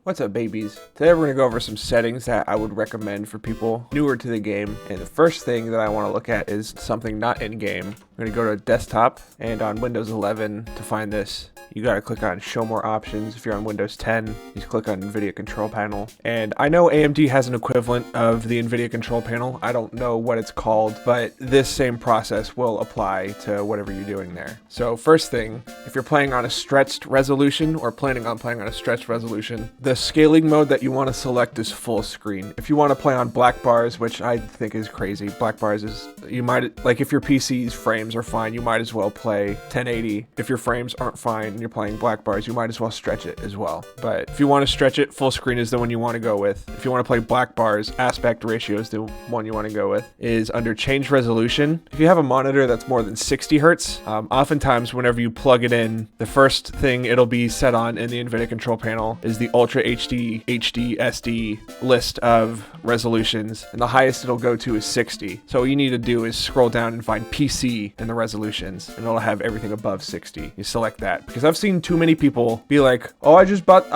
What's up, babies? Today we're going to go over some settings that I would recommend for people newer to the game. And the first thing that I want to look at is something not in-game. I'm going to go to desktop, and on Windows 11 to find this, you got to click on show more options. If you're on Windows 10, you just click on NVIDIA control panel. And I know AMD has an equivalent of the NVIDIA control panel. I don't know what it's called, but this same process will apply to whatever you're doing there. So first thing, if you're playing on a stretched resolution or planning on playing on a stretched resolution, the scaling mode that you want to select is full screen. If you want to play on black bars, which I think is crazy, black bars is, you might, like if your PC's frames are fine, you might as well play 1080. If your frames aren't fine and you're playing black bars, you might as well stretch it as well. But if you want to stretch it, full screen is the one you want to go with. If you want to play black bars, aspect ratio is the one you want to go with. Is under change resolution. If you have a monitor that's more than 60 hertz, oftentimes whenever you plug it in, the first thing it'll be set on in the NVIDIA control panel is the Ultra HD, HD, SD list of resolutions, and the highest it'll go to is 60. So all you need to do is scroll down and find PC in the resolutions, and it'll have everything above 60. You select that, because I've seen too many people be like, oh, I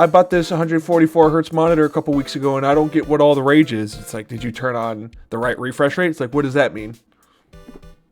bought this 144 hertz monitor a couple weeks ago and I don't get what all the rage is. It's like, did you turn on the right refresh rate? It's like, what does that mean?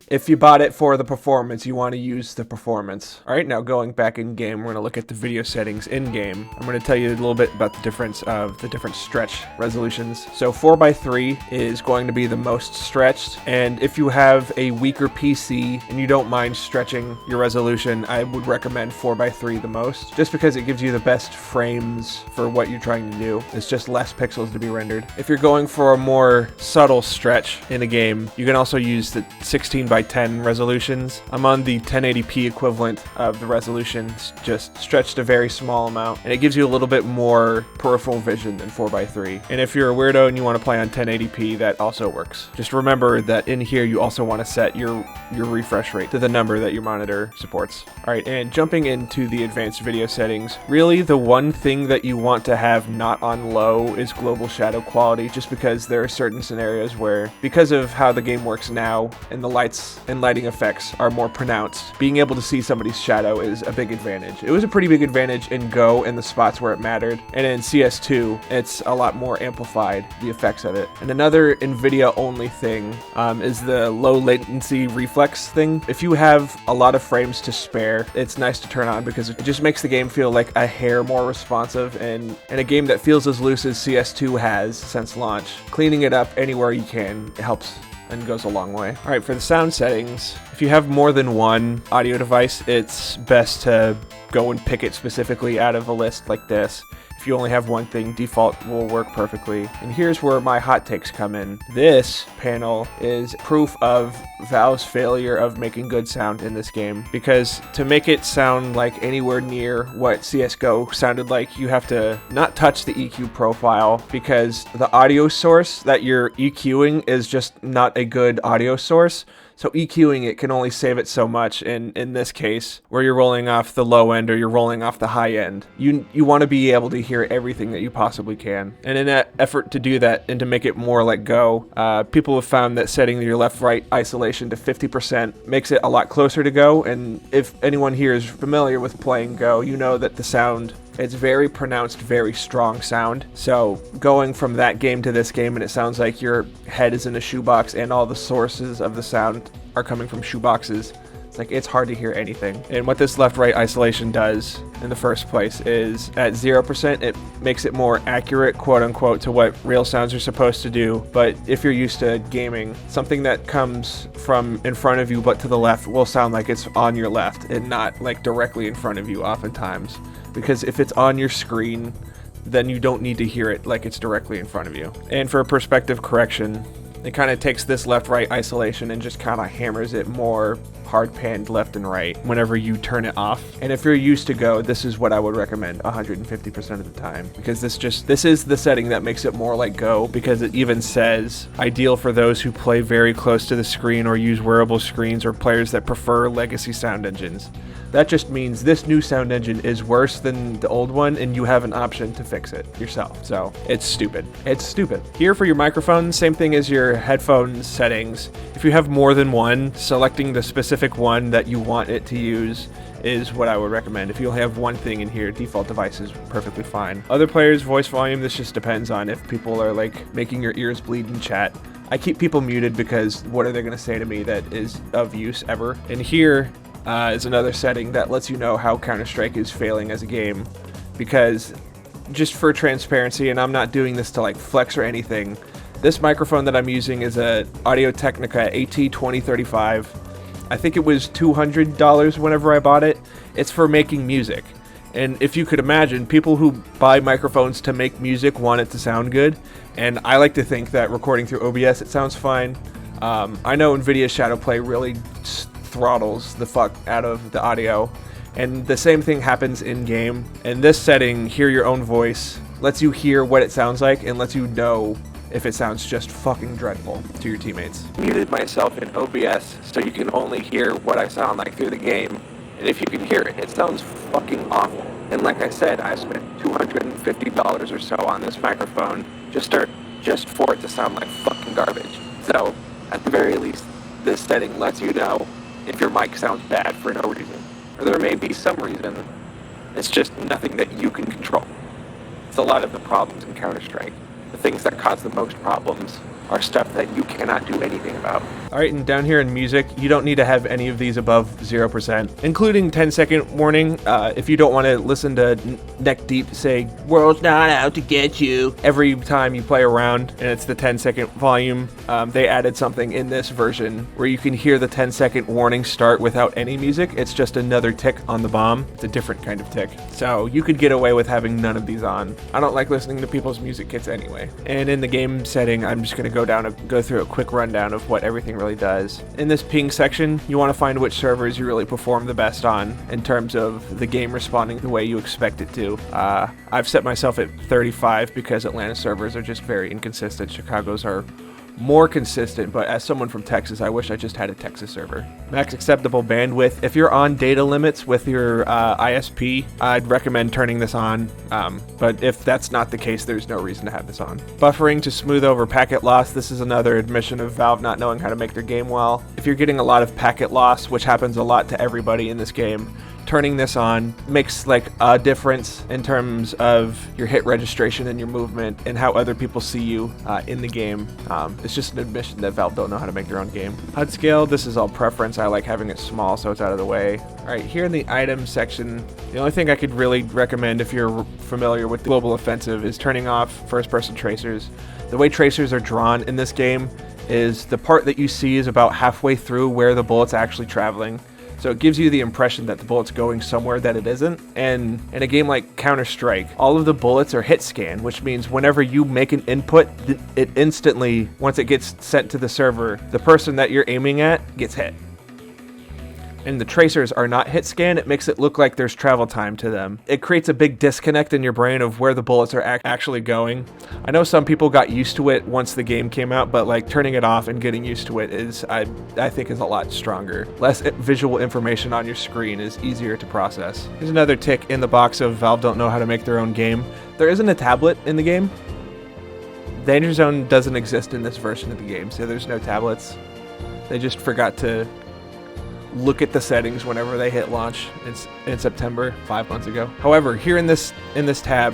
If you bought it for the performance, you want to use the performance. All right, now going back in game, we're going to look at the video settings in game. I'm going to tell you a little bit about the difference of the different stretch resolutions. So 4:3 is going to be the most stretched. And if you have a weaker PC and you don't mind stretching your resolution, I would recommend 4:3 the most, just because it gives you the best frames for what you're trying to do. It's just less pixels to be rendered. If you're going for a more subtle stretch in a game, you can also use the 16:10 resolutions. I'm on the 1080p equivalent of the resolutions, just stretched a very small amount, and it gives you a little bit more peripheral vision than 4:3. And if you're a weirdo and you want to play on 1080p, that also works. Just remember that in here you also want to set your refresh rate to the number that your monitor supports. All right, and jumping into the advanced video settings, really the one thing that you want to have not on low is global shadow quality, just because there are certain scenarios where, because of how the game works now and the lights and lighting effects are more pronounced, being able to see somebody's shadow is a big advantage. It was a pretty big advantage in Go in the spots where it mattered, and in CS2 it's a lot more amplified, the effects of it. And another NVIDIA only thing is the low latency reflex thing. If you have a lot of frames to spare, it's nice to turn on because it just makes the game feel like a hair more responsive, and in a game that feels as loose as CS2 has since launch, cleaning it up anywhere you can helps and goes a long way. All right, for the sound settings, if you have more than one audio device, it's best to go and pick it specifically out of a list like this. If you only have one thing, default will work perfectly. And here's where my hot takes come in. This panel is proof of Valve's failure of making good sound in this game, because to make it sound like anywhere near what CSGO sounded like, you have to not touch the EQ profile, because the audio source that you're EQing is just not a good audio source. So EQing it can only save it so much. And in this case, where you're rolling off the low end or you're rolling off the high end, you want to be able to hear everything that you possibly can. And in that effort to do that and to make it more like Go, people have found that setting your left-right isolation to 50% makes it a lot closer to Go. And if anyone here is familiar with playing Go, you know that the sound, it's very pronounced, very strong sound. So going from that game to this game, and it sounds like your head is in a shoebox and all the sources of the sound are coming from shoeboxes. It's like, it's hard to hear anything. And what this left-right isolation does in the first place is at 0%, it makes it more accurate, quote unquote, to what real sounds are supposed to do. But if you're used to gaming, something that comes from in front of you but to the left will sound like it's on your left and not like directly in front of you oftentimes. Because if it's on your screen, then you don't need to hear it like it's directly in front of you. And for perspective correction, it kind of takes this left-right isolation and just kind of hammers it more hard-panned left and right whenever you turn it off. And if you're used to Go, this is what I would recommend 150% of the time, because this is the setting that makes it more like Go, because it even says ideal for those who play very close to the screen or use wearable screens, or players that prefer legacy sound engines. That just means this new sound engine is worse than the old one, and you have an option to fix it yourself. So it's stupid. It's stupid. Here for your microphone, same thing as your headphone settings. If you have more than one, selecting the specific one that you want it to use is what I would recommend. If you only have one thing in here, default device is perfectly fine. Other players' voice volume, this just depends on if people are like making your ears bleed in chat. I keep people muted because what are they going to say to me that is of use ever? And here is another setting that lets you know how Counter-Strike is failing as a game, because just for transparency, and I'm not doing this to like flex or anything, this microphone that I'm using is a Audio-Technica AT2035. I think it was $200 whenever I bought it. It's for making music. And if you could imagine, people who buy microphones to make music want it to sound good. And I like to think that recording through OBS, it sounds fine. I know NVIDIA Shadowplay really throttles the fuck out of the audio. And the same thing happens in game. In this setting, hear your own voice lets you hear what it sounds like and lets you know if it sounds just fucking dreadful to your teammates. Muted myself in OBS so you can only hear what I sound like through the game. And if you can hear it, it sounds fucking awful. And like I said, I spent $250 or so on this microphone just for it to sound like fucking garbage. So, at the very least, this setting lets you know if your mic sounds bad for no reason. Or there may be some reason. It's just nothing that you can control. It's a lot of the problems in Counter-Strike. The things that cause the most problems are stuff that you cannot do anything about. Alright, and down here in music, you don't need to have any of these above 0%, including 10-second warning. If you don't want to listen to Neck Deep say, "World's not out to get you," every time you play around, and it's the 10-second volume, they added something in this version where you can hear the 10-second warning start without any music. It's just another tick on the bomb. It's a different kind of tick. So you could get away with having none of these on. I don't like listening to people's music kits anyway. And in the game setting, I'm just going to go through a quick rundown of what everything really does. In this ping section, you want to find which servers you really perform the best on in terms of the game responding the way you expect it to. I've set myself at 35 because Atlanta servers are just very inconsistent. Chicago's are more consistent, but as someone from Texas, I wish I just had a Texas server. Max acceptable bandwidth. If you're on data limits with your ISP, I'd recommend turning this on, but if that's not the case, there's no reason to have this on. Buffering to smooth over packet loss. This is another admission of Valve not knowing how to make their game well. If you're getting a lot of packet loss, which happens a lot to everybody in this game, turning this on makes like a difference in terms of your hit registration and your movement and how other people see you in the game. It's just an admission that Valve don't know how to make their own game. HUD scale, this is all preference. I like having it small so it's out of the way. Alright, here in the items section, the only thing I could really recommend if you're familiar with the Global Offensive is turning off first-person tracers. The way tracers are drawn in this game is the part that you see is about halfway through where the bullet's actually traveling. So it gives you the impression that the bullet's going somewhere that it isn't. And in a game like Counter-Strike, all of the bullets are hit scan, which means whenever you make an input, it instantly, once it gets sent to the server, the person that you're aiming at gets hit. And the tracers are not hit scan, it makes it look like there's travel time to them. It creates a big disconnect in your brain of where the bullets are actually going. I know some people got used to it once the game came out, but like turning it off and getting used to it is, I think, is a lot stronger. Less visual information on your screen is easier to process. Here's another tick in the box of Valve don't know how to make their own game. There isn't a tablet in the game. Danger Zone doesn't exist in this version of the game, so there's no tablets. They just forgot to look at the settings whenever they hit launch in September, 5 months ago. However, here in this tab,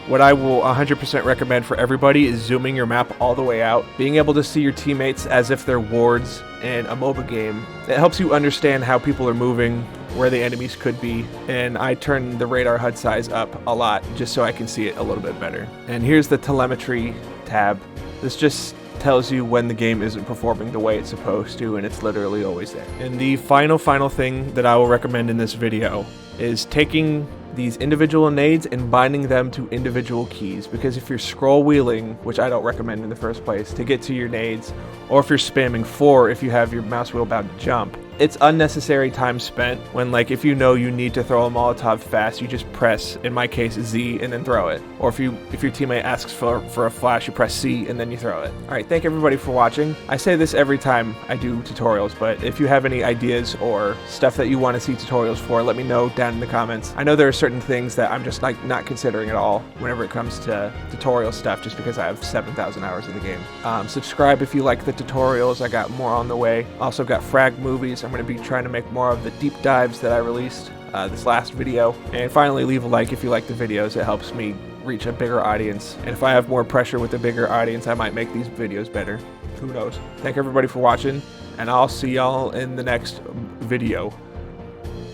what I will 100% recommend for everybody is zooming your map all the way out, being able to see your teammates as if they're wards in a MOBA game. It helps you understand how people are moving, where the enemies could be, and I turn the radar HUD size up a lot just so I can see it a little bit better. And here's the telemetry tab. This just tells you when the game isn't performing the way it's supposed to, and it's literally always there. And the final thing that I will recommend in this video is taking these individual nades and binding them to individual keys, because if you're scroll wheeling, which I don't recommend in the first place, to get to your nades, or if you're spamming 4 if you have your mouse wheel about to jump, it's unnecessary time spent when, like, if you know you need to throw a Molotov fast, you just press, in my case, Z and then throw it. Or if your teammate asks for a flash, you press C and then you throw it. Alright, thank everybody for watching. I say this every time I do tutorials, but if you have any ideas or stuff that you want to see tutorials for, let me know down in the comments. I know there are certain things that I'm just like not considering at all whenever it comes to tutorial stuff, just because I have 7,000 hours in the game. Subscribe if you like the tutorials. I got more on the way. Also got frag movies. I'm going to be trying to make more of the deep dives that I released. this last video. And finally, leave a like if you like the videos. It helps me reach a bigger audience. And if I have more pressure with a bigger audience, I might make these videos better. Who knows? Thank everybody for watching, and I'll see y'all in the next video.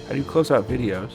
How do you close out videos?